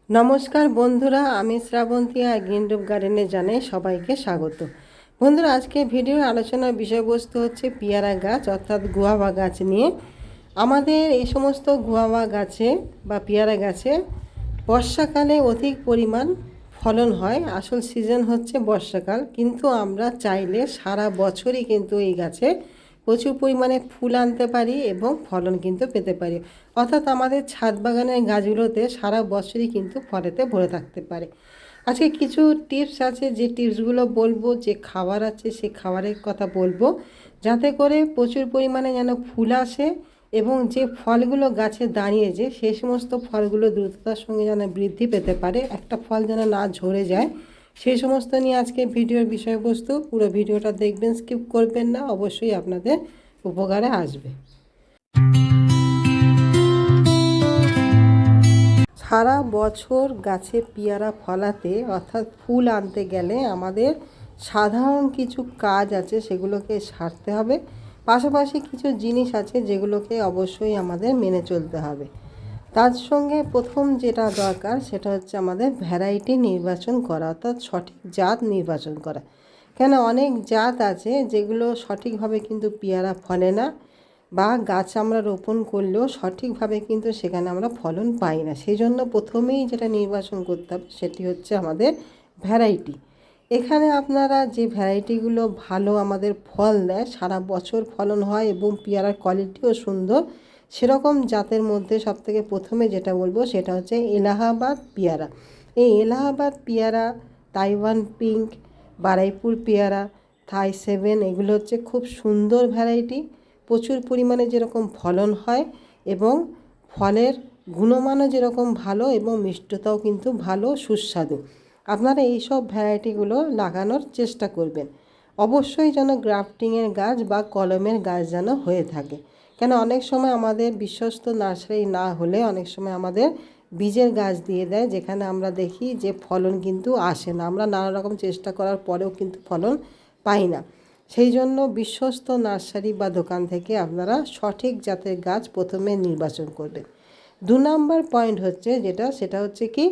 নমস্কার বন্ধুরা, আমি শ্রাবন্তী আর গ্রিন রুপ গার্ডেনে জানাই সবাইকে স্বাগত। বন্ধুরা, আজকে ভিডিওর আলোচনার বিষয়বস্তু হচ্ছে পেয়ারা গাছ অর্থাৎ গুয়াভা গাছ নিয়ে। আমাদের এই সমস্ত গুয়াভা গাছে বা পেয়ারা গাছে বর্ষাকালে অধিক পরিমাণ ফলন হয়। আসল সিজন হচ্ছে বর্ষাকাল, কিন্তু আমরা চাইলে সারা বছরই কিন্তু এই গাছে প্রচুর পরিমাণে ফুল আনতে পারি এবং ফলন কিন্তু পেতে পারি। অর্থাৎ আমাদের ছাদ বাগানের গাছগুলোতে সারা বছরই কিন্তু ফলেতে ভরে থাকতে পারে। আজকে কিছু টিপস আছে, যে টিপসগুলো বলবো, যে খাবার আছে সেই খাবারের কথা বলবো, যাতে করে প্রচুর পরিমাণে যেন ফুল আসে এবং যে ফলগুলো গাছে দাঁড়িয়েছে সেই সমস্ত ফলগুলো দ্রুততার সঙ্গে যেন বৃদ্ধি পেতে পারে, একটা ফল যেন না ঝরে যায়, সেই সমস্ত নিয়ে আজকে ভিডিওর বিষয়বস্তু। পুরো ভিডিওটা দেখবেন, স্কিপ করবেন না, অবশ্যই আপনাদের উপকারে আসবে। সারা বছর গাছে পেয়ারা ফলাতে অর্থাৎ ফুল আনতে গেলে আমাদের সাধারণ কিছু কাজ আছে, সেগুলোকে সারতে হবে। পাশাপাশি কিছু জিনিস আছে যেগুলোকে অবশ্যই আমাদের মেনে চলতে হবে। তার সঙ্গে প্রথম যেটা দরকার সেটা হচ্ছে আমাদের ভ্যারাইটি নির্বাচন করা, অর্থাৎ সঠিক জাত নির্বাচন করা। কেন অনেক জাত আছে যেগুলো সঠিকভাবে কিন্তু পেয়ারা ফলে না, বা গাছ আমরা রোপণ করলেও সঠিকভাবে কিন্তু সেখানে আমরা ফলন পাই না। সেই জন্য প্রথমেই যেটা নির্বাচন করতে হবে সেটি হচ্ছে আমাদের ভ্যারাইটি। এখানে আপনারা যে ভ্যারাইটিগুলো ভালো আমাদের ফল দেয়, সারা বছর ফলন হয় এবং পেয়ারার কোয়ালিটিও সুন্দর, সেরকম জাতের মধ্যে সবথেকে প্রথমে যেটা বলবো সেটা হচ্ছে এলাহাবাদ পেয়ারা। এই এলাহাবাদ পেয়ারা, তাইওয়ান পিঙ্ক, বারুইপুর পেয়ারা, থাই 7, এগুলো হচ্ছে খুব সুন্দর ভ্যারাইটি। প্রচুর পরিমাণে যেরকম ফলন হয় এবং ফলের গুণমানও যেরকম ভালো এবং মিষ্টতাও কিন্তু ভালো, সুস্বাদু। আপনারা এই সব ভ্যারাইটিগুলো লাগানোর চেষ্টা করবেন। অবশ্যই যেন গ্রাফটিংয়ের গাছ বা কলমের গাছ যেন হয়ে থাকে। কেন অনেক সময় আমাদের বিশ্বস্ত নার্সারি না হলে অনেক সময় আমাদের বীজের গাছ দিয়ে দেয়, যেখানে আমরা দেখি যে ফলন কিন্তু আসে না। আমরা নানা রকম চেষ্টা করার পরেও কিন্তু ফলন পাই না। সেই জন্য বিশ্বস্ত নার্সারি বা দোকান থেকে আপনারা সঠিক জাতের গাছ প্রথমে নির্বাচন করবেন। 2 নম্বর পয়েন্ট হচ্ছে সেটা হচ্ছে কি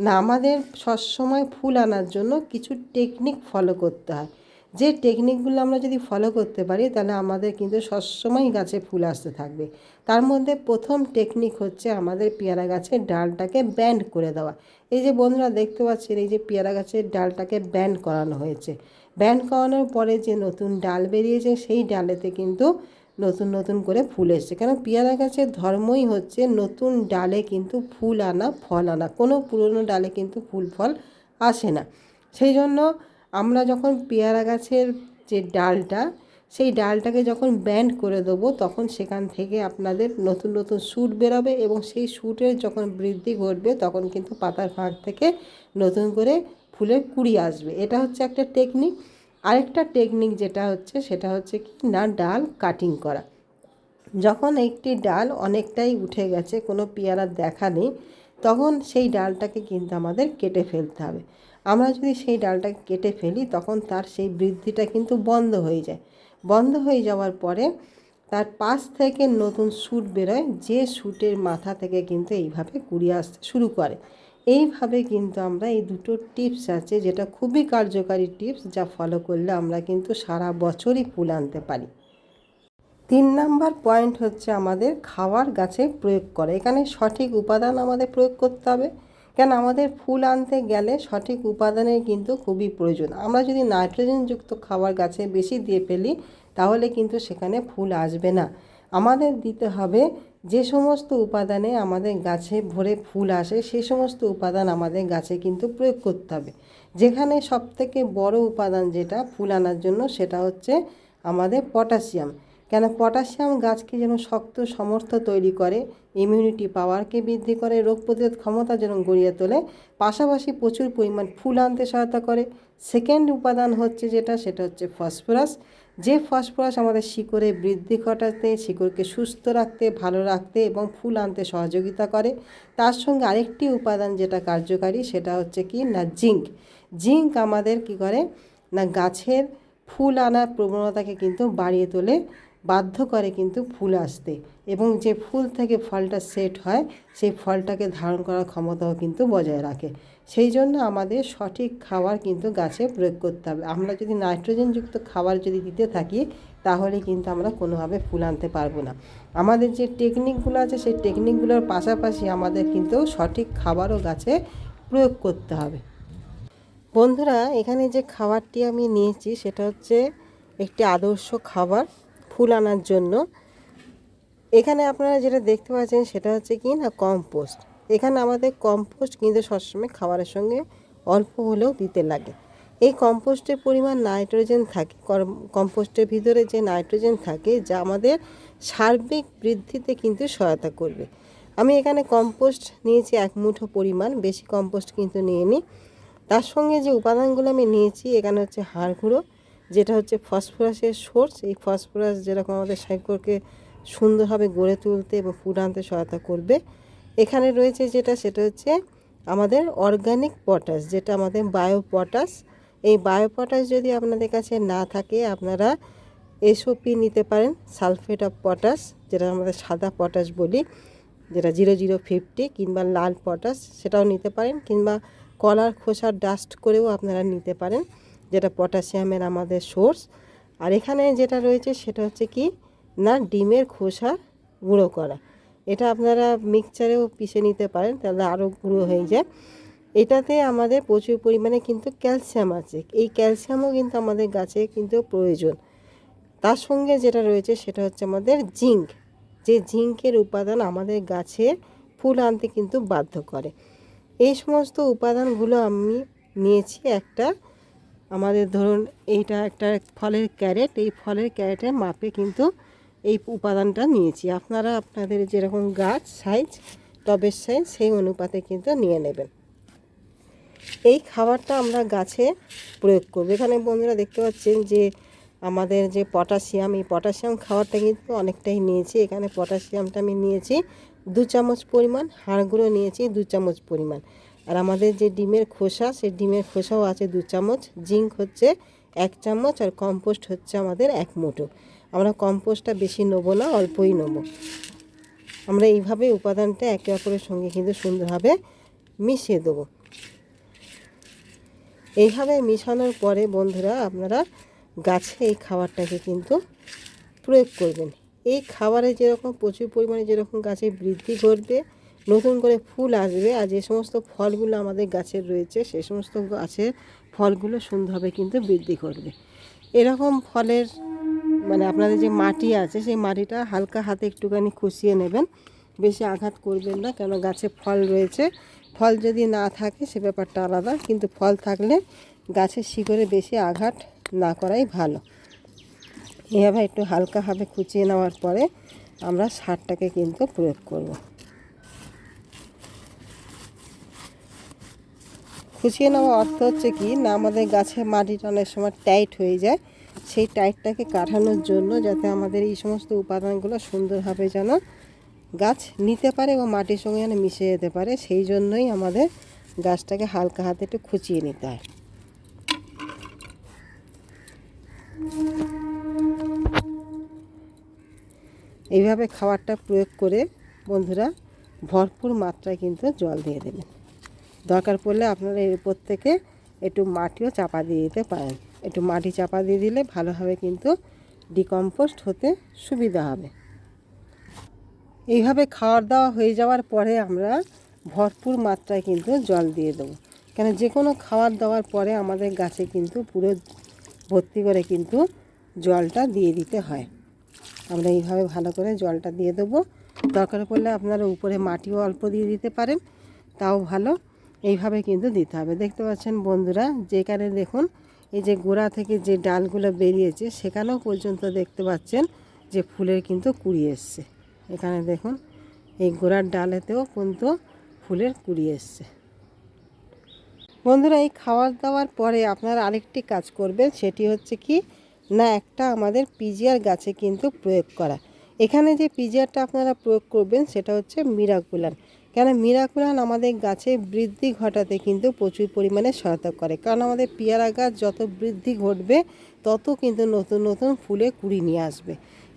না, আমাদের সবসময় ফুল আনার জন্য কিছু টেকনিক ফলো করতে হয়। যে টেকনিকগুলো আমরা যদি ফলো করতে পারি তাহলে আমাদের কিন্তু সবসময় গাছে ফুল আসতে থাকবে। তার মধ্যে প্রথম টেকনিক হচ্ছে আমাদের পেয়ারা গাছের ডালটাকে ব্যান্ড করে দেওয়া। এই যে বন্ধুরা দেখতে পাচ্ছেন, এই যে পেয়ারা গাছের ডালটাকে ব্যান্ড করানো হয়েছে। ব্যান্ড করানোর পরে যে নতুন ডাল বেরিয়েছে সেই ডালেতে কিন্তু নতুন নতুন করে ফুল এসছে। কেন পেয়ারা গাছের ধর্মই হচ্ছে নতুন ডালে কিন্তু ফুল আনা, ফল আনা। কোনো পুরনো ডালে কিন্তু ফুল ফল আসে না। সেই জন্য আমরা যখন পেয়ারা গাছের যে ডালটা, সেই ডালটাকে যখন ব্যান্ড করে দেবো তখন সেখান থেকে আপনাদের নতুন নতুন শ্যুট বেরোবে এবং সেই শ্যুটের যখন বৃদ্ধি ঘটবে তখন কিন্তু পাতার ফাঁক থেকে নতুন করে ফুলের কুঁড়ি আসবে। এটা হচ্ছে একটা টেকনিক। আরেকটা টেকনিক যেটা হচ্ছে সেটা হচ্ছে কি না, ডাল কাটিং করা। যখন একটি ডাল অনেকটাই উঠে গেছে, কোনো পেয়ারার দেখা নেই, তখন সেই ডালটাকে কিন্তু আমাদের কেটে ফেলতে হবে। আমরা যদি সেই ডালটাকে কেটে ফেলি তখন তার সেই বৃদ্ধিটা কিন্তু বন্ধ হয়ে যায়। বন্ধ হয়ে যাওয়ার পরে তার পাশ থেকে নতুন শ্যুট বেরোয়, যে শ্যুটের মাথা থেকে কিন্তু এইভাবে কুঁড়ি আসতে শুরু করে। এইভাবে কিন্তু আমরা এই দুটো টিপস আছে যেটা খুবই কার্যকারী টিপস, যা ফলো করলে আমরা কিন্তু সারা বছরই ফুল আনতে পারি। 3 নম্বর পয়েন্ট হচ্ছে আমাদের খাবার গাছে প্রয়োগ করা। এখানে সঠিক উপাদান আমাদের প্রয়োগ করতে হবে। কেন আমাদের ফুল আনতে গেলে সঠিক উপাদানের কিন্তু খুবই প্রয়োজন। আমরা যদি নাইট্রোজেনযুক্ত খাবার গাছে বেশি দিয়ে ফেলি তাহলে কিন্তু সেখানে ফুল আসবে না। আমাদের দিতে হবে যে সমস্ত উপাদানে আমাদের গাছে ভরে ফুল আসে, সেই সমস্ত উপাদান আমাদের গাছে কিন্তু প্রয়োগ করতে হবে। যেখানে সবথেকে বড় উপাদান যেটা ফুল আনার জন্য সেটা হচ্ছে আমাদের পটাশিয়াম। কেন পটাশিয়াম গাছকে যেন শক্ত সমর্থ তৈরি করে, ইমিউনিটি পাওয়ারকে বৃদ্ধি করে, রোগ প্রতিরোধ ক্ষমতা যেন গড়িয়ে তোলে, পাশাপাশি প্রচুর পরিমাণ ফুল আনতে সহায়তা করে। সেকেন্ড উপাদান হচ্ছে সেটা হচ্ছে ফসফরাস। যে ফসফরাস আমাদের শিকড়ে বৃদ্ধি ঘটাতে, শিকড়কে সুস্থ রাখতে, ভালো রাখতে এবং ফুল আনতে সহযোগিতা করে। তার সঙ্গে আরেকটি উপাদান যেটা কার্যকারী সেটা হচ্ছে কি না, জিঙ্ক। জিঙ্ক আমাদের কি করে না, গাছের ফুল আনার প্রবণতাকে কিন্তু বাড়িয়ে তোলে। বাধ্য করে কিন্তু ফুল আসতে, এবং যে ফুল থেকে ফলটা সেট হয় সেই ফলটাকে ধারণ করার ক্ষমতাও কিন্তু বজায় রাখে। সেই জন্য আমাদের সঠিক খাবার কিন্তু গাছে প্রয়োগ করতে হবে। আমরা যদি নাইট্রোজেনযুক্ত খাবার যদি দিতে থাকি তাহলে কিন্তু আমরা কোনোভাবে ফুল আনতে পারবো না। আমাদের যে টেকনিকগুলো আছে সেই টেকনিকগুলোর পাশাপাশি আমাদের কিন্তু সঠিক খাবারও গাছে প্রয়োগ করতে হবে। বন্ধুরা, এখানে যে খাবারটি আমি নিয়েছি সেটা হচ্ছে একটি আদর্শ খাবার ফুল আনার জন্য। এখানে আপনারা যেটা দেখতে পাচ্ছেন সেটা হচ্ছে কি না, কম্পোস্ট। এখানে আমাদের কম্পোস্ট কিন্তু সবসময় খাবারের সঙ্গে অল্প হলেও দিতে লাগে। এই কম্পোস্টের পরিমাণ নাইট্রোজেন থাকে, কম্পোস্টের ভিতরে যে নাইট্রোজেন থাকে যা আমাদের সার্বিক বৃদ্ধিতে কিন্তু সহায়তা করবে। আমি এখানে কম্পোস্ট নিয়েছি 1 মুঠো পরিমাণ, বেশি কম্পোস্ট কিন্তু নিইনি। তার সঙ্গে যে উপাদানগুলো আমি নিয়েছি এখানে হচ্ছে হাড় গুঁড়ো, যেটা হচ্ছে ফসফরাসের সোর্স। এই ফসফরাস যেরকম আমাদের সাইকোরকে সুন্দরভাবে গড়ে তুলতে এবং ফুল আনতে সহায়তা করবে। এখানে রয়েছে সেটা হচ্ছে আমাদের অর্গানিক পটাশ, যেটা আমাদের বায়ো পটাশ। এই বায়ো পটাশ যদি আপনাদের কাছে না থাকে আপনারা এসওপি নিতে পারেন, সালফেট অফ পটাশ, যেটা আমাদের সাদা পটাশ বলি, যেটা 0050, কিংবা লাল পটাশ সেটাও নিতে পারেন, কিংবা কলার খোসার ডাস্ট করেও আপনারা নিতে পারেন, যেটা পটাশিয়ামের আমাদের সোর্স। আর এখানে যেটা রয়েছে সেটা হচ্ছে কি না, ডিমের খোসা গুঁড়ো করা। এটা আপনারা মিক্সচারেও পিষে নিতে পারেন, তাহলে আরও গুঁড়ো হয়ে যায়। এটাতে আমাদের প্রচুর পরিমাণে কিন্তু ক্যালসিয়াম আছে। এই ক্যালসিয়ামও কিন্তু আমাদের গাছে কিন্তু প্রয়োজন। তার সঙ্গে যেটা রয়েছে সেটা হচ্ছে আমাদের জিঙ্ক, যে জিঙ্কের উপাদান আমাদের গাছে ফুল আনতে কিন্তু বাধ্য করে। এই সমস্ত উপাদানগুলো আমি নিয়েছি একটা, আমাদের ধরুন এইটা একটা ফলের ক্যারেট, এই ফলের ক্যারেটের মাপে কিন্তু এই উপাদানটা নিয়েছি। আপনারা আপনাদের যেরকম গাছ সাইজ, টবের সাইজ, সেই অনুপাতে কিন্তু নিয়ে নেবেন। এই খাবারটা আমরা গাছে প্রয়োগ করব। এখানে বন্ধুরা দেখতে পাচ্ছেন যে আমাদের যে পটাশিয়াম, এই পটাশিয়াম খাবারটা কিন্তু অনেকটাই নিয়েছি। এখানে পটাশিয়ামটা আমি নিয়েছি 2 চামচ পরিমাণ, হাড় গুঁড়ো নিয়েছি 2 চামচ পরিমাণ, আর আমাদের যে ডিমের খোসা সেই ডিমের খোসাও আছে 2 চামচ, জিঙ্ক হচ্ছে 1 চামচ, আর কম্পোস্ট হচ্ছে আমাদের 1 মুঠো। আমরা কম্পোস্টটা বেশি নেব না, অল্পই নেব। আমরা এইভাবে উপাদানটা একে অপরের সঙ্গে কিন্তু সুন্দরভাবে মিশিয়ে দেবো। এইভাবে মিশানোর পরে বন্ধুরা আপনারা গাছে এই খাবারটাকে কিন্তু প্রয়োগ করবেন। এই খাবারে যেরকম প্রচুর পরিমাণে যেরকম গাছে বৃদ্ধি ঘটবে, নতুন করে ফুল আসবে, আর যে সমস্ত ফলগুলো আমাদের গাছের রয়েছে সেই সমস্ত গাছের ফলগুলো সুন্দরভাবে কিন্তু বৃদ্ধি করবে। এরকম ফলের মানে আপনাদের যে মাটি আছে সেই মাটিটা হালকা হাতে একটুখানি খুশিয়ে নেবেন, বেশি আঘাত করবেন না, কেন গাছে ফল রয়েছে। ফল যদি না থাকে সে ব্যাপারটা আলাদা, কিন্তু ফল থাকলে গাছের শিকড়ে বেশি আঘাত না করাই ভালো। এভাবে একটু হালকাভাবে খুঁচিয়ে নেওয়ার পরে আমরা সারটাকে কিন্তু প্রয়োগ করব। খুঁচিয়ে নেওয়া অর্থ হচ্ছে কি না, আমাদের গাছের মাটিটা অনেক সময় টাইট হয়ে যায়, সেই টাইটটাকে কাটানোর জন্য, যাতে আমাদের এই সমস্ত উপাদানগুলো সুন্দরভাবে যেন গাছ নিতে পারে এবং মাটির সঙ্গে যেন মিশে যেতে পারে, সেই জন্যই আমাদের গাছটাকে হালকা হাতে একটু খুঁচিয়ে নিতে হয়। এইভাবে খাবারটা প্রয়োগ করে বন্ধুরা ভরপুর মাত্রায় কিন্তু জল দিয়ে দেবেন। দরকার পড়লে আপনারা এর উপর থেকে একটু মাটিও চাপা দিয়ে দিতে পারেন। একটু মাটি চাপা দিয়ে দিলে ভালোভাবে কিন্তু ডিকম্পোস্ট হতে সুবিধা হবে। এইভাবে খাওয়ার দাওয়া হয়ে যাওয়ার পরে আমরা ভরপুর মাত্রায় কিন্তু জল দিয়ে দেবো, কেন যে কোনো খাওয়ার দাওয়ার পরে আমাদের গাছে কিন্তু পুরো ভর্তি করে কিন্তু জলটা দিয়ে দিতে হয়। আমরা এইভাবে ভালো করে জলটা দিয়ে দেবো। দরকার পড়লে আপনারা উপরে মাটিও অল্প দিয়ে দিতে পারেন, তাও ভালো। এইভাবে কিন্তু দিতে হবে। দেখতে পাচ্ছেন বন্ধুরা, যেখানে দেখুন এই যে গোড়া থেকে যে ডালগুলো বেরিয়েছে সেখানেও পর্যন্ত দেখতে পাচ্ছেন যে ফুলের কিন্তু কুঁড়ি এসছে। এখানে দেখুন এই গোড়ার ডালেতেও কিন্তু ফুলের কুঁড়ি এসছে। বন্ধুরা, এই খাওয়ার দাওয়ার পরে আপনারা আরেকটি কাজ করবেন, সেটি হচ্ছে কি না, একটা আমাদের পিজিআর গাছে কিন্তু প্রয়োগ করা। এখানে যে পিজিআরটা আপনারা প্রয়োগ করবেন সেটা হচ্ছে মিরাকুলান। কেন মিরাকুলান আমাদের গাছে বৃদ্ধি ঘটাতে কিন্তু প্রচুর পরিমাণে সহায়তা করে, কারণ আমাদের পেয়ারা গাছ যত বৃদ্ধি ঘটবে তত কিন্তু নতুন নতুন ফুলে কুঁড়ি নিয়ে আসবে।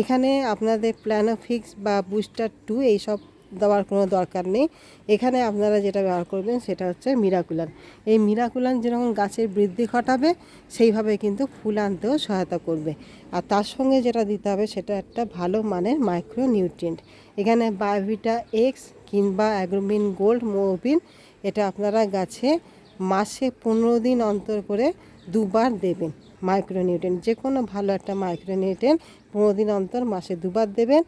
এখানে আপনাদের প্ল্যানোফিক্স বা বুস্টার 2 এইসব দেওয়ার কোনো দরকার নেই। এখানে আপনারা যেটা ব্যবহার করবেন সেটা হচ্ছে মিরাকুলান। এই মিরাকুলান যেরকম গাছের বৃদ্ধি ঘটাবে সেইভাবে কিন্তু ফুল আনতেও সহায়তা করবে। আর তার সঙ্গে যেটা দিতে হবে সেটা একটা ভালো মানের মাইক্রো নিউট্রিয়েন্ট। এখানে বায়োভিটা এক্স কিংবা অ্যাগ্রোমিন গোল্ড মোবিন, এটা আপনারা গাছে মাসে 15 দিন অন্তর করে দুবার দেবেন। মাইক্রোনিউট্রিয়েন্ট যে কোনো ভালো একটা মাইক্রোনিউট্রিয়েন্ট 15 দিন অন্তর মাসে দুবার দেবেন।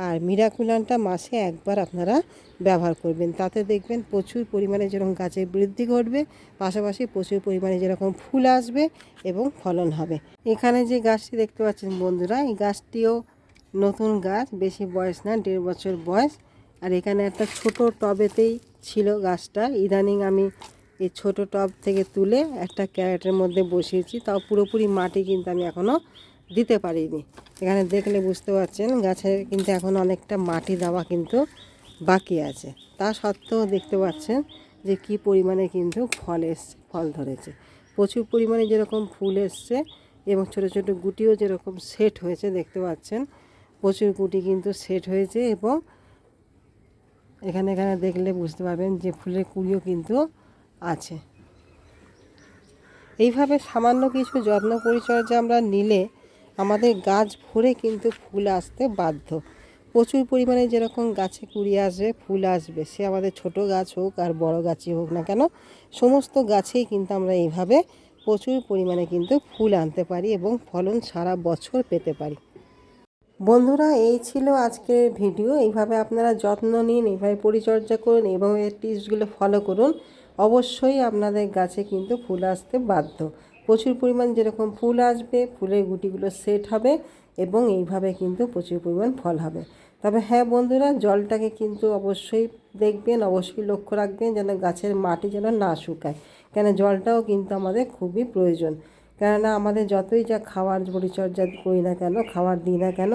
আর মিরাকুলানটা মাসে একবার আপনারা ব্যবহার করবেন। তাতে দেখবেন প্রচুর পরিমাণে যেরকম গাছের বৃদ্ধি ঘটবে, পাশাপাশি প্রচুর পরিমাণে যেরকম ফুল আসবে এবং ফলন হবে। এখানে যে গাছটি দেখতে পাচ্ছেন বন্ধুরা, এই গাছটিও নতুন গাছ, বেশি বয়স না, 1.5 বছর বয়স। আর এখানে একটা ছোট টবেতেই ছিল গাছটা। ইদানিং আমি এই ছোট টব থেকে তুলে একটা ক্যারেটের মধ্যে বসিয়েছি, তাও পুরোপুরি মাটি কিন্তু আমি এখনও দিতে পারিনি। এখানে দেখলে বুঝতে পারছেন গাছে কিন্তু এখন অনেকটা মাটি দেওয়া কিন্তু বাকি আছে। তা সত্ত্বেও দেখতে পাচ্ছেন যে কি পরিমাণে কিন্তু ফল ধরেছে। প্রচুর পরিমাণে যেরকম ফুল এসছে এবং ছোট ছোট গুটিও যেরকম সেট হয়েছে দেখতে পাচ্ছেন, প্রচুর গুটি কিন্তু সেট হয়েছে। এবং এখানে দেখলে বুঝতে পারবেন যে ফুলের কুঁড়িও কিন্তু আছে। এইভাবে সামান্য কিছু যত্ন পরিচর্যা আমরা নিলে আমাদের গাছ ভরে কিন্তু ফুল আসতে বাধ্য। প্রচুর পরিমাণে যেরকম গাছে কুঁড়ি আসবে, ফুল আসবে, সে আমাদের ছোট গাছ হোক আর বড় গাছই হোক না কেন, সমস্ত গাছেই কিন্তু আমরা এইভাবে প্রচুর পরিমাণে কিন্তু ফুল আনতে পারি এবং ফলন সারা বছর পেতে পারি। বন্ধুরা, এই ছিল আজকের ভিডিও। এইভাবে আপনারা যত্ন নিন, এইভাবে পরিচর্যা করুন, এইভাবে টিপসগুলো ফলো করুন, অবশ্যই আপনাদের গাছে কিন্তু ফুল আসতে বাধ্য। প্রচুর পরিমাণ যেরকম ফুল আসবে, ফুলের গুটিগুলো সেট হবে এবং এইভাবে কিন্তু প্রচুর পরিমাণ ফল হবে। তবে হ্যাঁ বন্ধুরা, জলটাকে কিন্তু অবশ্যই দেখবেন, অবশ্যই লক্ষ্য রাখবেন যেন গাছের মাটি যেন না শুকায়, কেন জলটাও কিন্তু আমাদের খুবই প্রয়োজন। কেননা আমাদের যতই যা খাওয়ার পরিচর্যা করি না কেন, খাবার দিই না কেন,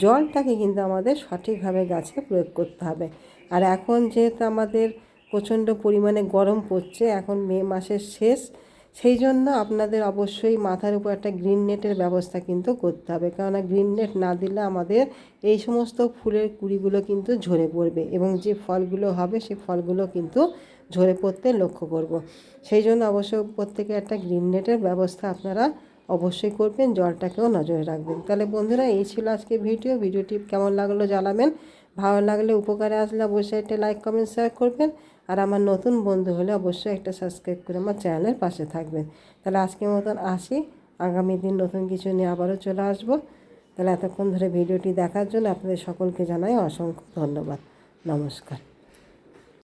জলটাকে কিন্তু আমাদের সঠিকভাবে গাছে প্রয়োগ করতে হবে। আর এখন যেহেতু আমাদের প্রচণ্ড পরিমাণে গরম পড়ছে, এখন মে মাসের শেষ, সেই জন্য আপনাদের অবশ্যই মাথার উপর একটা গ্রিন নেটের ব্যবস্থা কিন্তু করতে হবে। কেননা গ্রিন নেট না দিলে আমাদের এই সমস্ত ফুলের কুঁড়িগুলো কিন্তু ঝরে পড়বে এবং যে ফলগুলো হবে সেই ফলগুলো কিন্তু ঝরে পড়তে লক্ষ্য করব। সেই জন্য অবশ্যই প্রত্যেকে একটা গ্রিন নেটের ব্যবস্থা আপনারা অবশ্যই করবেন, জলটাকেও নজরে রাখবেন। তাহলে বন্ধুরা, এই ছিল আজকে ভিডিওটি কেমন লাগলো জানাবেন। ভালো লাগলে, উপকারে আসলে অবশ্যই একটা লাইক কমেন্ট শেয়ার করবেন। আর আমার নতুন বন্ধু হলে অবশ্যই একটা সাবস্ক্রাইব করে আমার চ্যানেলের পাশে থাকবেন। তাহলে আজকের মতন আসি, আগামী দিন নতুন কিছু নিয়ে আবারও চলে আসবো। তাহলে এতক্ষণ ধরে ভিডিওটি দেখার জন্য আপনাদের সকলকে জানাই অসংখ্য ধন্যবাদ। নমস্কার।